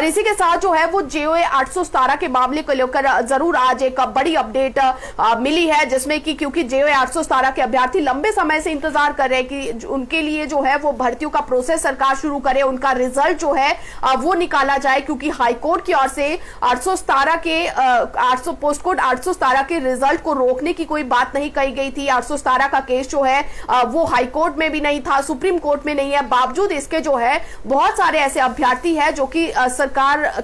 और इसी के साथ जो है वो जेओए 817 के मामले को लेकर जरूर आज एक बड़ी अपडेट मिली है, जिसमें कि क्योंकि जेओए 817 के अभ्यर्थी लंबे समय से इंतजार कर रहे हैं कि उनके लिए जो है वो भर्तियों का प्रोसेस सरकार शुरू करे, उनका रिजल्ट जो है वो निकाला जाए, क्योंकि हाईकोर्ट की ओर से 817 के पोस्ट कोड 817 के रिजल्ट को रोकने की कोई बात नहीं कही गई थी। 817 का केस जो है वो हाईकोर्ट में भी नहीं था, सुप्रीम कोर्ट में नहीं है। बावजूद इसके जो है बहुत सारे ऐसे अभ्यर्थी हैं जो कि सरकार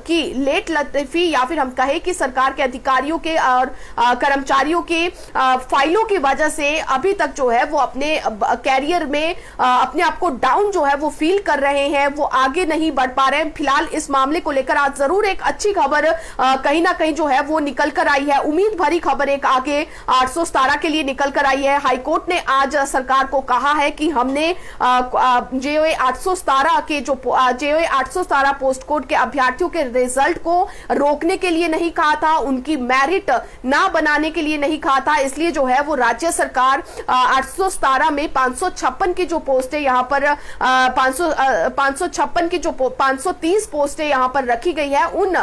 की लेट लतीफी या फिर हम कहें कि सरकार के अधिकारियों के और कर्मचारियों के फाइलों की वजह से अभी तक जो है वो अपने कैरियर में अपने आप को डाउन जो है वो फील कर रहे हैं, वो आगे नहीं बढ़ पा रहे हैं। फिलहाल इस मामले को लेकर आज जरूर एक अच्छी खबर कहीं ना कहीं जो है वो निकल कर आई है, उम्मीद भरी खबर एक आगे 817 के लिए निकल कर आई है। हाईकोर्ट ने आज सरकार को कहा है कि हमने जेओए 817 के जो जेओए 817 पोस्ट कोड के अभ्यर्थियों के रिजल्ट को रोकने के लिए नहीं कहा था, उनकी मेरिट ना बनाने के लिए नहीं कहा था। इसलिए जो है वो राज्य सरकार 817 में 556 की जो पोस्ट है यहाँ पर 556 की जो 530 पोस्टें यहाँ पर रखी गई है, उन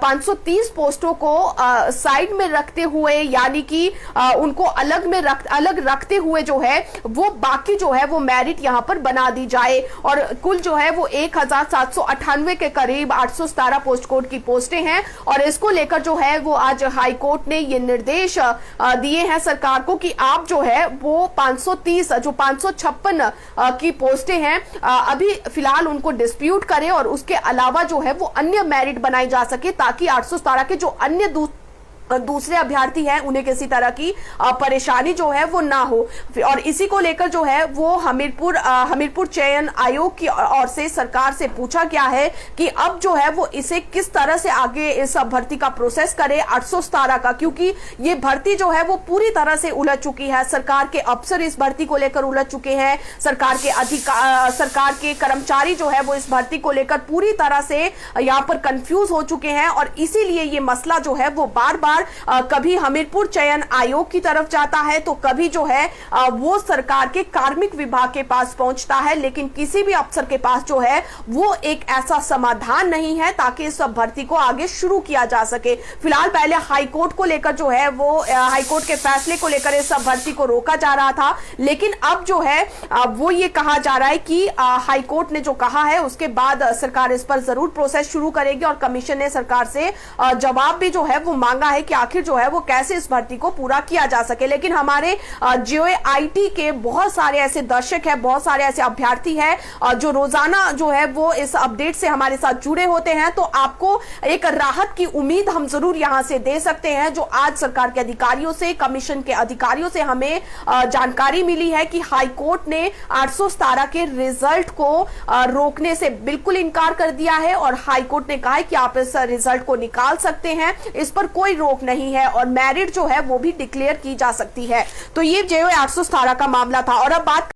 530 पोस्टों को साइड में रखते हुए यानी कि उनको अलग रखते हुए जो है वो बाकी जो है वो मेरिट यहाँ पर बना दी जाए। और कुल जो है वो 1798 के करीब 817 पोस्ट कोड की पोस्टें हैं और इसको लेकर जो है वो आज हाईकोर्ट ने ये निर्देश दिए हैं सरकार को कि आप जो है वो 530 जो 556 की पोस्टें हैं अभी फिलहाल उनको डिस्प्यूट करें और उसके अलावा जो है वो अन्य मेरिट बनाई जा सके, ताकि 817 के जो अन्य दूसरे अभ्यर्थी हैं उन्हें किसी तरह की परेशानी जो है वो ना हो। और इसी को लेकर जो है वो हमीरपुर चयन आयोग की ओर से सरकार से पूछा गया है कि अब जो है वो इसे किस तरह से आगे इस भर्ती का प्रोसेस करे 817 का, क्योंकि ये भर्ती जो है वो पूरी तरह से उलझ चुकी है। सरकार के अफसर इस भर्ती को लेकर उलझ चुके हैं, सरकार के कर्मचारी जो है वो इस भर्ती को लेकर पूरी तरह से यहाँ पर कंफ्यूज हो चुके हैं और इसीलिए ये मसला जो है वो बार बार कभी हमीरपुर चयन आयोग की तरफ जाता है तो कभी जो है वो सरकार के कार्मिक विभाग के पास पहुंचता है, लेकिन किसी भी अफसर के पास जो है वो एक ऐसा समाधान नहीं है ताकि इस भर्ती को आगे शुरू किया जा सके। फिलहाल पहले हाईकोर्ट को लेकर जो है वो हाईकोर्ट के फैसले को लेकर इस भर्ती को रोका जा रहा था, लेकिन अब जो है वो ये कहा जा रहा है कि हाईकोर्ट ने जो कहा है उसके बाद सरकार इस पर जरूर प्रोसेस शुरू करेगी और कमीशन ने सरकार से जवाब भी जो है वो मांगा है कि आखिर जो है वो कैसे इस भर्ती को पूरा किया जा सके। लेकिन हमारे जेओए आईटी के बहुत सारे ऐसे दर्शक हैं, बहुत सारे ऐसे अभ्यर्थी हैं जो रोजाना जो है वो इस अपडेट से हमारे साथ जुड़े होते हैं, तो आपको एक राहत की उम्मीद हम जरूर यहां से दे सकते हैं। जो आज सरकार के अधिकारियों से, कमीशन के अधिकारियों से हमें जानकारी मिली है कि हाईकोर्ट ने 817 के रिजल्ट को रोकने से बिल्कुल इनकार कर दिया है और हाईकोर्ट ने कहा है कि आप इस रिजल्ट को निकाल सकते हैं, इस पर कोई रोक नहीं है और मेरिट जो है वो भी डिक्लेयर की जा सकती है। तो ये जेओए 817 का मामला था। और अब बात